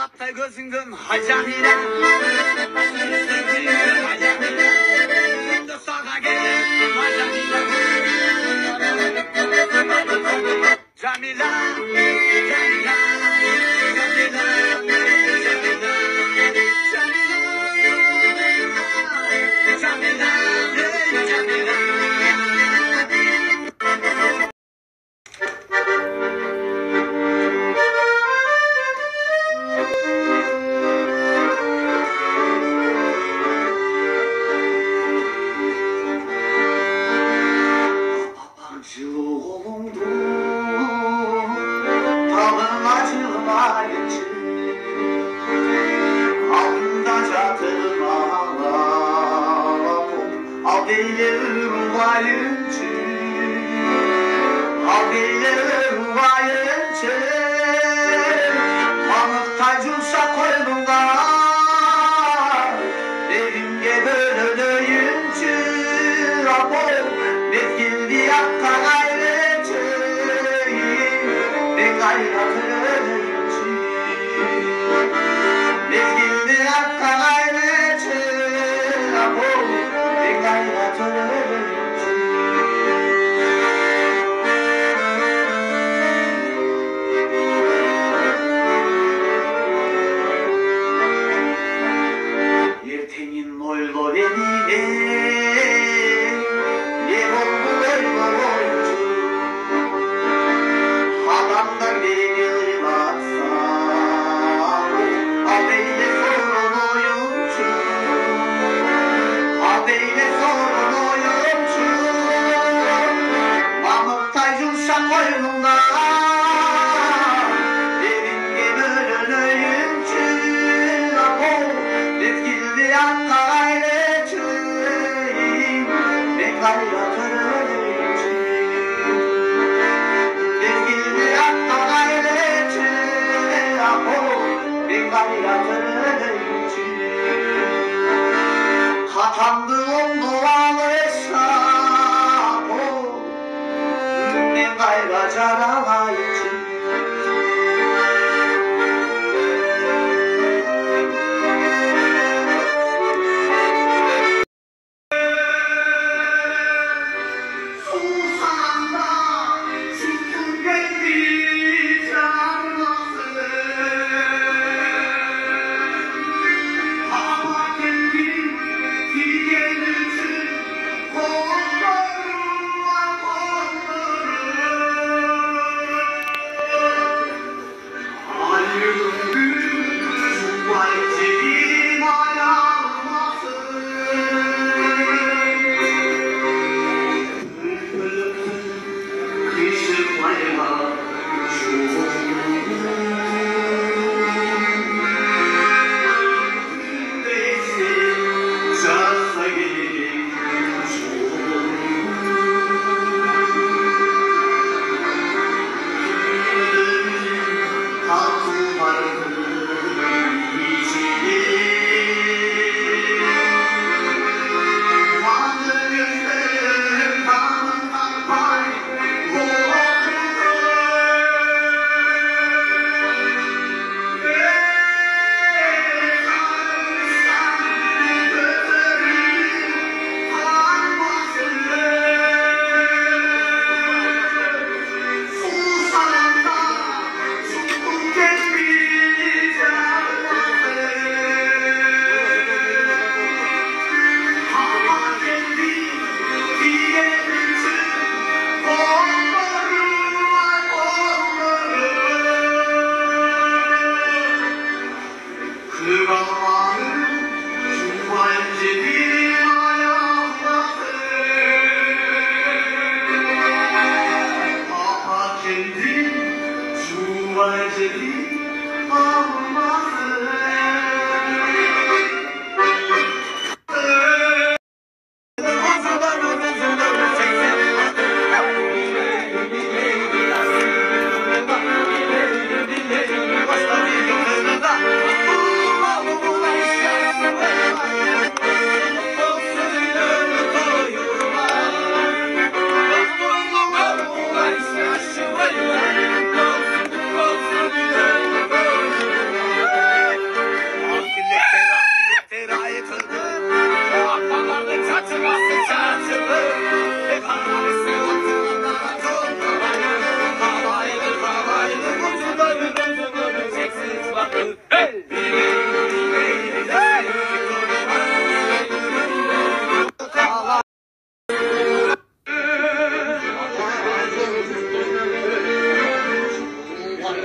Ağlatta gözündün hacamile. Hacamile. Şimdi sağa gelin hacamile. Camila. Camila.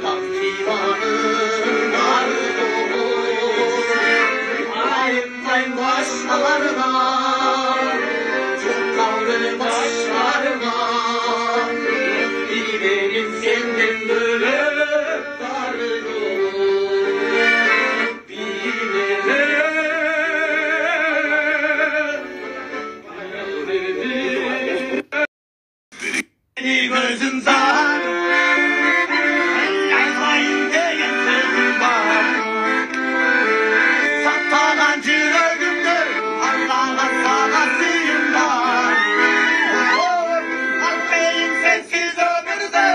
divanı var olur. Ayıplayın başlarına, çok kavga başlarına. Bilelim senden böyle darılır. Beni gözüm zar, yaymayın diyen sözüm var. Sattalancı öldümdür, Allah'a sana suyum var. Affeyim sensiz ömürde,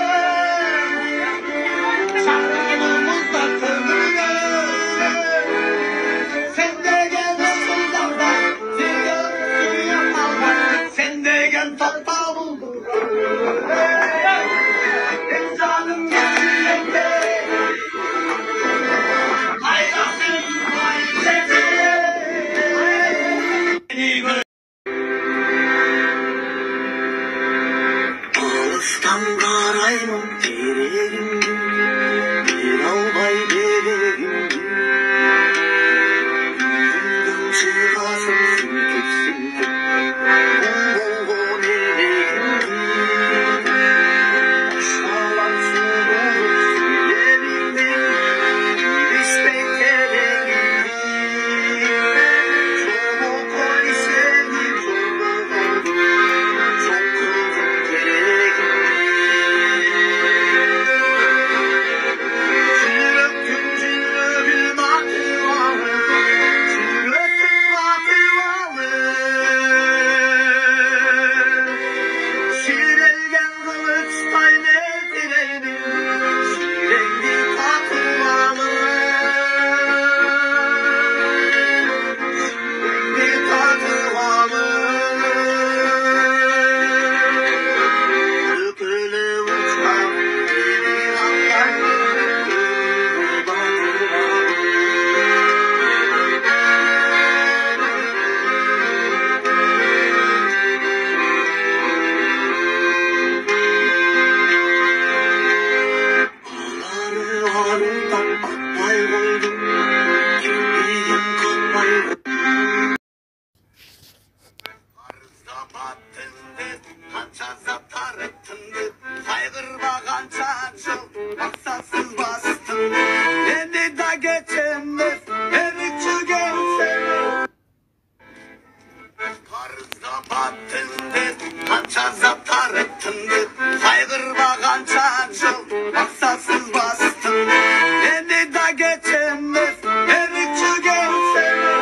şarkımızda kömürde. Sen de gel nasıldan bak, sen de suya kalmak, sen de gel tatlı buldur. Canım gözümde, hayrasın hayreti. Ağustan karayım direğim, bir albay bebeğim. Yüzümden çıkasın sümkük sümkük, bol bol meleğim. Aşağılan sorulursun yerinde, respekt edelim. Çok polislerim, çok kızım gerekim. Çürüktüm çürüktüm atıvalı, çürüktüm atıvalı. Şirelgen kılıçtay nedireydim, şirengi tatıvalı. Şirengi tatıvalı. Dökülü uçtan beni anlar, dökülü batıvalı. Ağları ağrıdan atmay koydum, kirpiyim katmay koydum. Arızda battındı, kança zatarıttındı, kaygırma kança çok, maksatsız bastındı. Beni de geçemez, erikçi gelsene. Arızda battındı, kança zatarıttındı, kaygırma kança çok, maksatsız bastındı. Beni de geçemez, erikçi gelsene.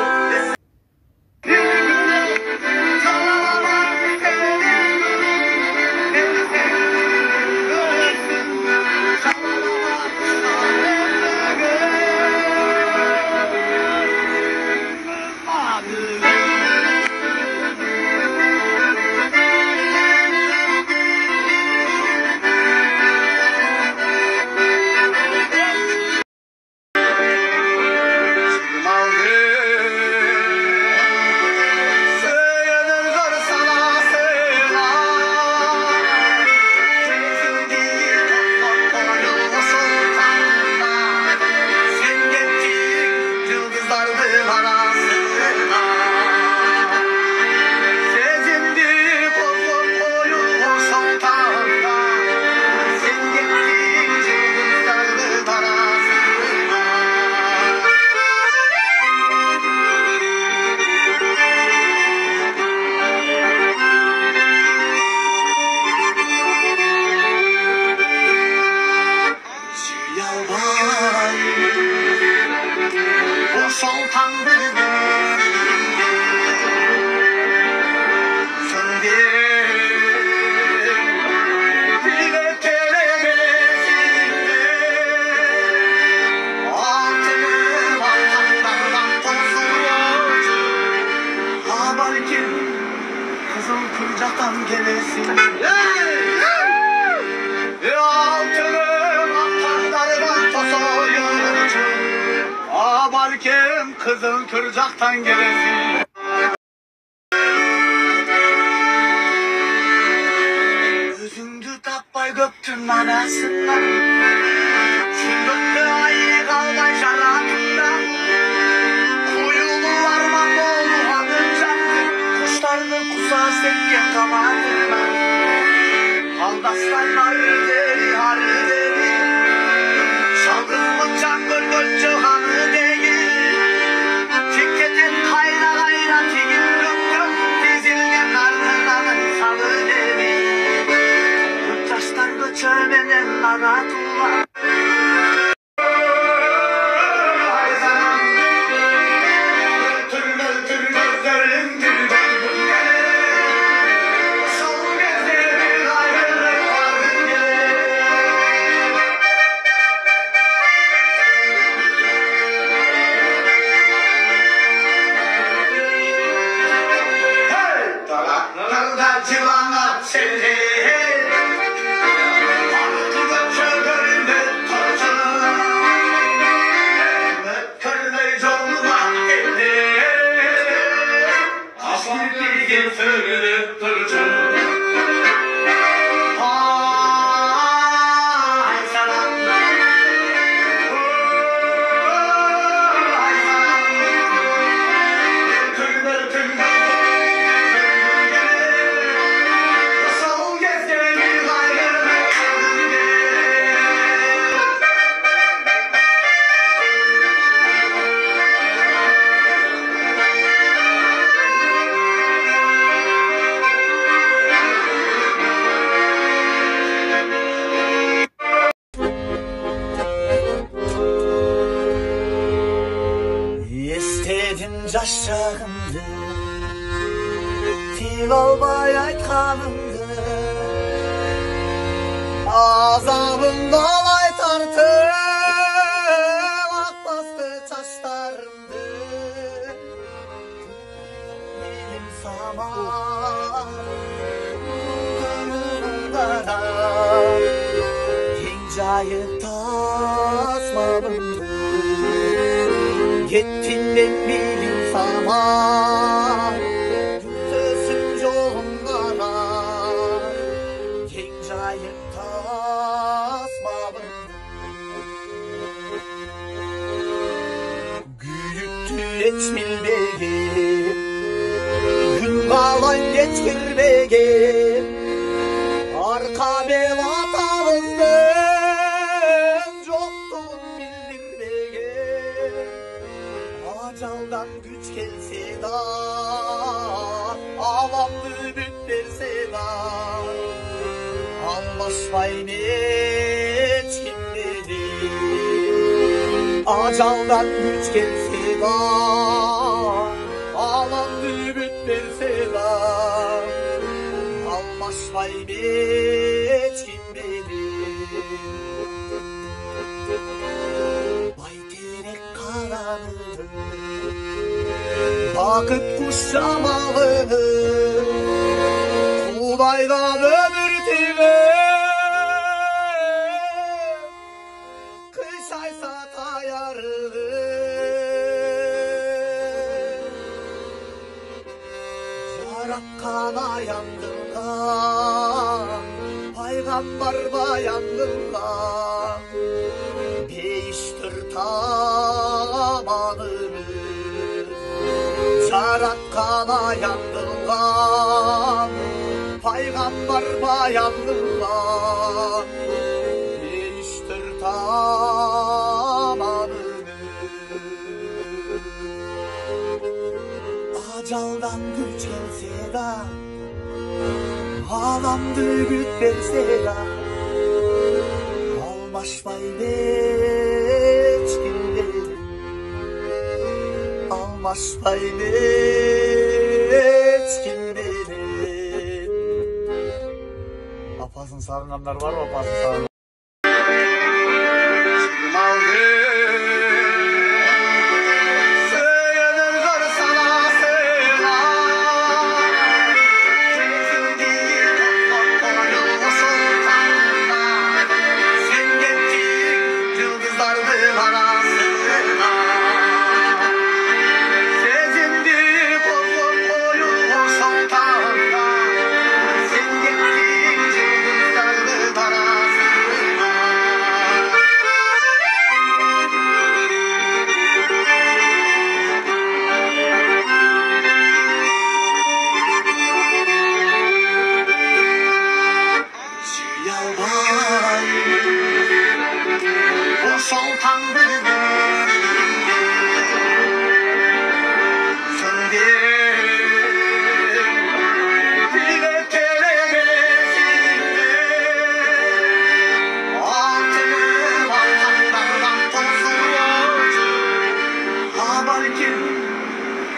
Kızıl kırcaktan gelesin. Altınım aktarlardan tosoyucu, abarkem kızıl kırcaktan gelesin. Gözündü tapay göktün manasından, jaş çağımdı, til olmay aytkanımdı. Azabım dalay tartып akbastı çaşlarımdı. Elim saman kara, Gencayı tasmalımdı. Yettinden bilim saman yurttasın yollara. Gencayı tasmalımdı. Büyüktü etmilbegim, gün kalan geçkirmegim. Arka belatağımızın yoktuğun bildirmegim. Acaldan güç gelse da, alamdı bütlerse da, anlaşmayın hiç kim dedi. Acaldan güç gelse da, alamdı bütlerse da, anlaşmayın hiç kim dedi. Bayterek karanlığı, vakit kuş şamalı, Kulaydan ömür tilip, kış aysa tayarlı. Yarakkana yandırgan, paygambar bayandırgan, değiştir tamanımız. Yarakkana yandırgan, paygambar bayandırgan, değiştir tamanımız. Acaldan güç gelse da, alamdı güç verse da, almaşmayın hiç kim dedi. Almaşmayın hiç kim dedi. Papazın sarınanlar var mı? Papazın sarınanlar.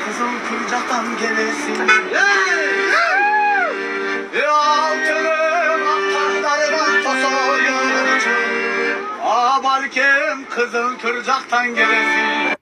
Kızıl kırcaktan gelesin. Altınım aktarlardan tosoyucu. Abarkem kızıl kırcaktan gelesin.